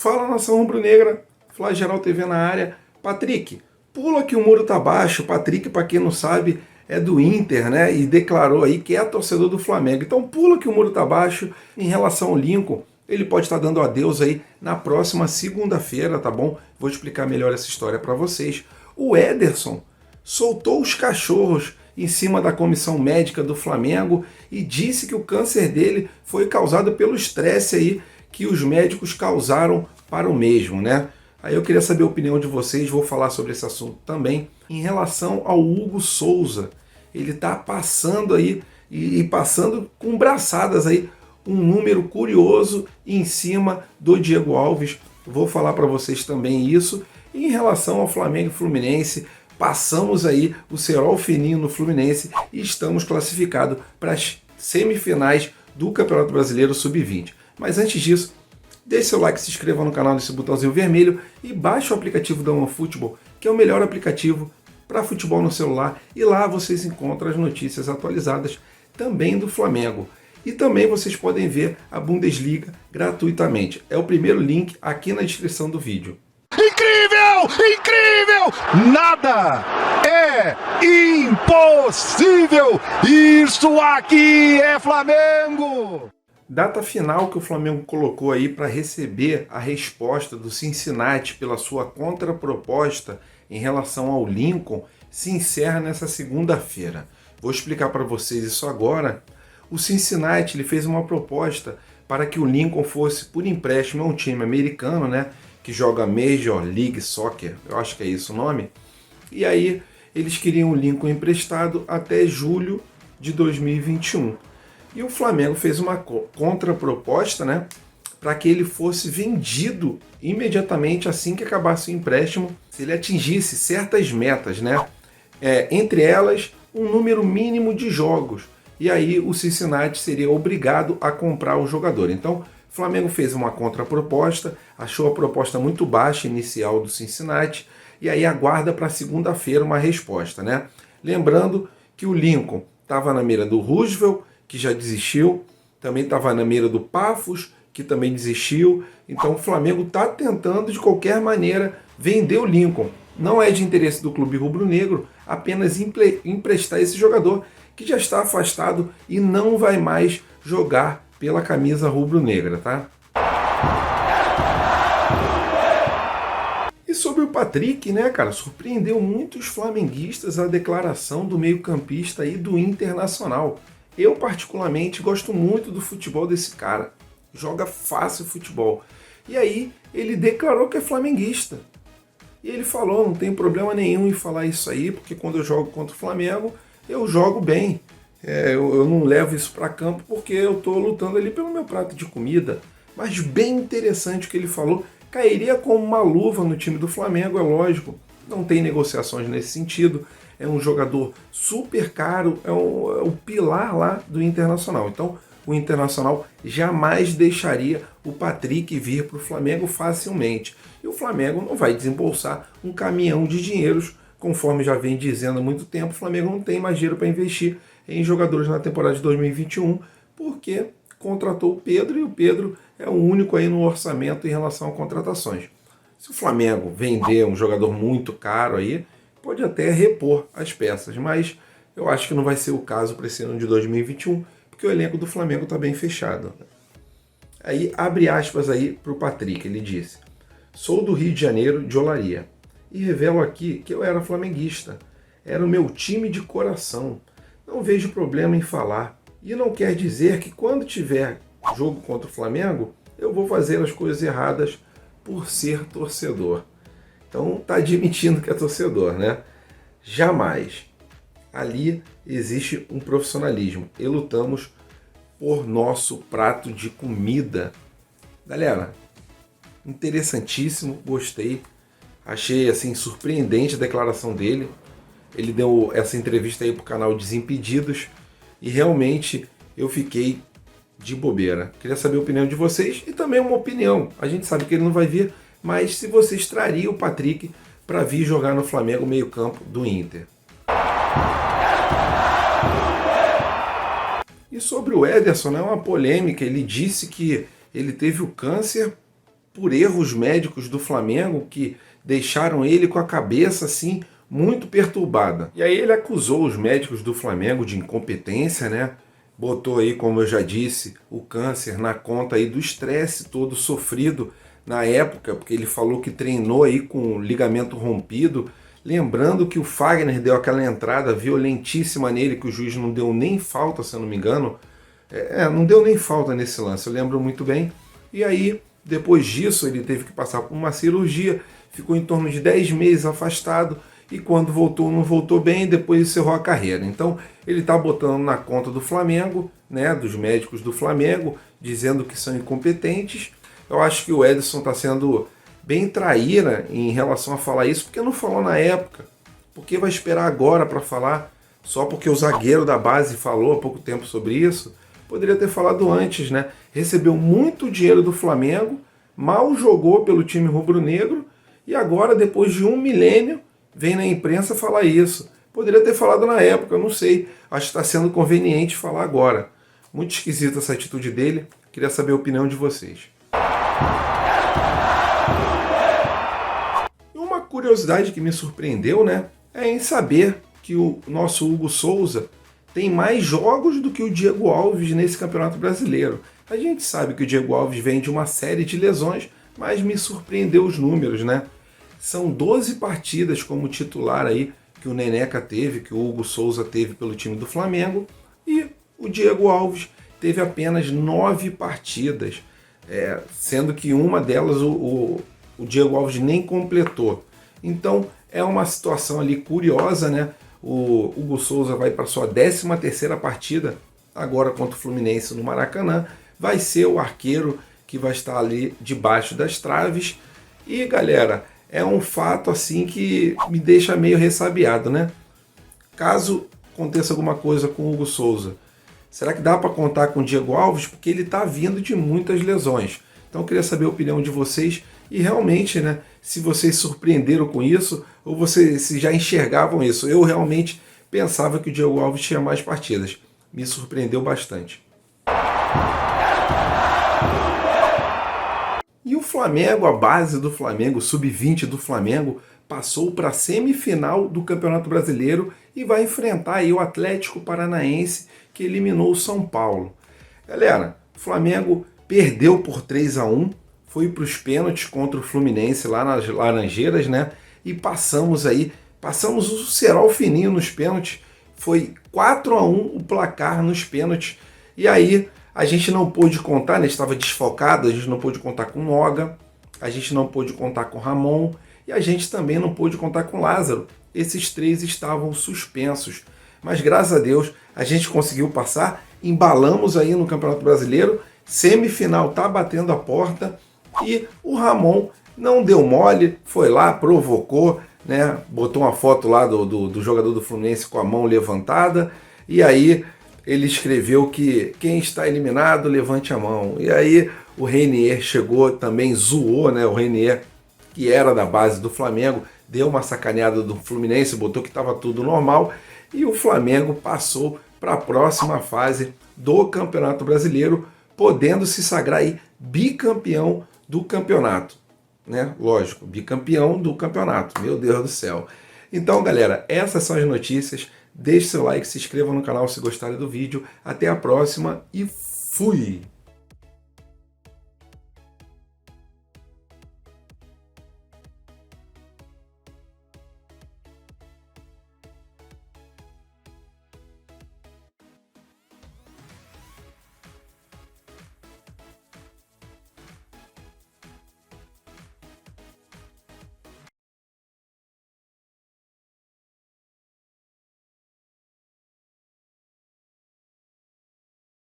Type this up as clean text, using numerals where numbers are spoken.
Fala, nação rubro-negra, Flageral TV na área. Patrick, pula que o muro tá baixo. Patrick, para quem não sabe, é do Inter, né? E declarou aí que é torcedor do Flamengo. Então pula que o muro tá baixo. Em relação ao Lincoln, ele pode estar dando adeus aí na próxima segunda-feira, tá bom? Vou explicar melhor essa história para vocês. O Ederson soltou os cachorros em cima da comissão médica do Flamengo e disse que o câncer dele foi causado pelo estresse aí que os médicos causaram para o mesmo, né? Aí eu queria saber a opinião de vocês, vou falar sobre esse assunto também. Em relação ao Hugo Souza, ele está passando aí e passando com braçadas aí um número curioso em cima do Diego Alves. Vou falar para vocês também isso. E em relação ao Flamengo e Fluminense, passamos aí o cerol fininho no Fluminense e estamos classificados para as semifinais do Campeonato Brasileiro Sub-20. Mas antes disso, deixe seu like, se inscreva no canal nesse botãozinho vermelho e baixe o aplicativo da OneFootball, que é o melhor aplicativo para futebol no celular. E lá vocês encontram as notícias atualizadas também do Flamengo. E também vocês podem ver a Bundesliga gratuitamente. É o primeiro link aqui na descrição do vídeo. Incrível! Incrível! Nada é impossível! Isso aqui é Flamengo! Data final que o Flamengo colocou aí para receber a resposta do Cincinnati pela sua contraproposta em relação ao Lincoln se encerra nessa segunda-feira. Vou explicar para vocês isso agora. O Cincinnati ele fez uma proposta para que o Lincoln fosse por empréstimo a um time americano, né, que joga Major League Soccer, eu acho que é isso o nome. E aí eles queriam o Lincoln emprestado até julho de 2021. E o Flamengo fez uma contraproposta, né, para que ele fosse vendido imediatamente assim que acabasse o empréstimo, se ele atingisse certas metas, né, entre elas um número mínimo de jogos. E aí o Cincinnati seria obrigado a comprar o jogador. Então o Flamengo fez uma contraproposta, achou a proposta muito baixa inicial do Cincinnati e aí aguarda para segunda-feira uma resposta, né? Lembrando que o Lincoln estava na mira do Roosevelt, que já desistiu, também estava na mira do Pafos, que também desistiu. Então o Flamengo está tentando de qualquer maneira vender o Lincoln. Não é de interesse do clube rubro-negro apenas emprestar esse jogador que já está afastado e não vai mais jogar pela camisa rubro-negra, tá? E sobre o Patrick, né, cara, surpreendeu muitos flamenguistas a declaração do meio-campista aí do Internacional. Eu, particularmente, gosto muito do futebol desse cara. Joga fácil futebol. E aí, ele declarou que é flamenguista. E ele falou, não tem problema nenhum em falar isso aí, porque quando eu jogo contra o Flamengo, eu jogo bem. Eu não levo isso para campo porque eu estou lutando ali pelo meu prato de comida. Mas bem interessante o que ele falou. Cairia como uma luva no time do Flamengo, é lógico. Não tem negociações nesse sentido. É um jogador super caro, é o pilar lá do Internacional. Então, o Internacional jamais deixaria o Patrick vir para o Flamengo facilmente. E o Flamengo não vai desembolsar um caminhão de dinheiros, conforme já vem dizendo há muito tempo. O Flamengo não tem mais dinheiro para investir em jogadores na temporada de 2021, porque contratou o Pedro e o Pedro é o único aí no orçamento em relação a contratações. Se o Flamengo vender um jogador muito caro aí, pode até repor as peças, mas eu acho que não vai ser o caso para esse ano de 2021, porque o elenco do Flamengo está bem fechado. Aí abre aspas aí para o Patrick, ele disse: "Sou do Rio de Janeiro, de Olaria, e revelo aqui que eu era flamenguista, era o meu time de coração, não vejo problema em falar, e não quer dizer que quando tiver jogo contra o Flamengo, eu vou fazer as coisas erradas por ser torcedor." Então tá admitindo que é torcedor, né? Jamais. Ali existe um profissionalismo e lutamos por nosso prato de comida. Galera, interessantíssimo, gostei. Achei assim surpreendente a declaração dele. Ele deu essa entrevista aí pro canal Desimpedidos e realmente eu fiquei de bobeira. Queria saber a opinião de vocês e também uma opinião. A gente sabe que ele não vai vir, mas se vocês trariam o Patrick para vir jogar no Flamengo meio-campo do Inter. E sobre o Ederson, é uma polêmica. Ele disse que ele teve o câncer por erros médicos do Flamengo que deixaram ele com a cabeça assim muito perturbada. E aí ele acusou os médicos do Flamengo de incompetência, né? Botou aí, como eu já disse, o câncer na conta aí do estresse todo sofrido na época, porque ele falou que treinou aí com o ligamento rompido. Lembrando que o Fagner deu aquela entrada violentíssima nele, que o juiz não deu nem falta, se eu não me engano. Não deu nem falta nesse lance, eu lembro muito bem. E aí, depois disso, ele teve que passar por uma cirurgia, ficou em torno de 10 meses afastado, e quando voltou, não voltou bem, depois encerrou a carreira. Então, ele está botando na conta do Flamengo, né, dos médicos do Flamengo, dizendo que são incompetentes. Eu acho que o Edson está sendo bem traíra em relação a falar isso, porque não falou na época. Porque vai esperar agora para falar, só porque o zagueiro da base falou há pouco tempo sobre isso. Poderia ter falado antes, né? Recebeu muito dinheiro do Flamengo, mal jogou pelo time rubro-negro, e agora, depois de 1 milênio, vem na imprensa falar isso. Poderia ter falado na época, eu não sei. Acho que está sendo conveniente falar agora. Muito esquisita essa atitude dele. Queria saber a opinião de vocês. E uma curiosidade que me surpreendeu, né, é em saber que o nosso Hugo Souza tem mais jogos do que o Diego Alves nesse Campeonato Brasileiro. A gente sabe que o Diego Alves vem de uma série de lesões, mas me surpreendeu os números, né? São 12 partidas como titular aí que o Neneca teve, que o Hugo Souza teve pelo time do Flamengo, e o Diego Alves teve apenas 9 partidas, sendo que uma delas o Diego Alves nem completou. Então é uma situação ali curiosa, né? O Hugo Souza vai para sua 13ª partida, agora contra o Fluminense no Maracanã, vai ser o arqueiro que vai estar ali debaixo das traves. E galera, é um fato assim que me deixa meio ressabiado, né? Caso aconteça alguma coisa com o Hugo Souza, será que dá para contar com o Diego Alves? Porque ele está vindo de muitas lesões. Então eu queria saber a opinião de vocês e realmente, né, se vocês surpreenderam com isso ou vocês se já enxergavam isso. Eu realmente pensava que o Diego Alves tinha mais partidas. Me surpreendeu bastante. E o Flamengo, a base do Flamengo, o sub-20 do Flamengo, passou para a semifinal do Campeonato Brasileiro e vai enfrentar aí o Atlético Paranaense, que eliminou o São Paulo. Galera, o Flamengo perdeu por 3-1, foi para os pênaltis contra o Fluminense lá nas Laranjeiras, né? E passamos o cerol fininho nos pênaltis, foi 4-1 o placar nos pênaltis. E aí a gente não pôde contar, né? Estava desfalcado, a gente não pôde contar com Noga, a gente não pôde contar com Ramon e a gente também não pôde contar com Lázaro. Esses 3 estavam suspensos. Mas graças a Deus a gente conseguiu passar, embalamos aí no Campeonato Brasileiro, semifinal tá batendo a porta e o Ramon não deu mole, foi lá, provocou, né? Botou uma foto lá do jogador do Fluminense com a mão levantada e aí ele escreveu que quem está eliminado, levante a mão. E aí o Reinier chegou, também zoou, né? O Reinier, que era da base do Flamengo, deu uma sacaneada do Fluminense, botou que estava tudo normal. E o Flamengo passou para a próxima fase do Campeonato Brasileiro, podendo se sagrar aí bicampeão do campeonato. Né? Lógico, bicampeão do campeonato. Meu Deus do céu. Então, galera, essas são as notícias. Deixe seu like, se inscreva no canal se gostarem do vídeo. Até a próxima e fui!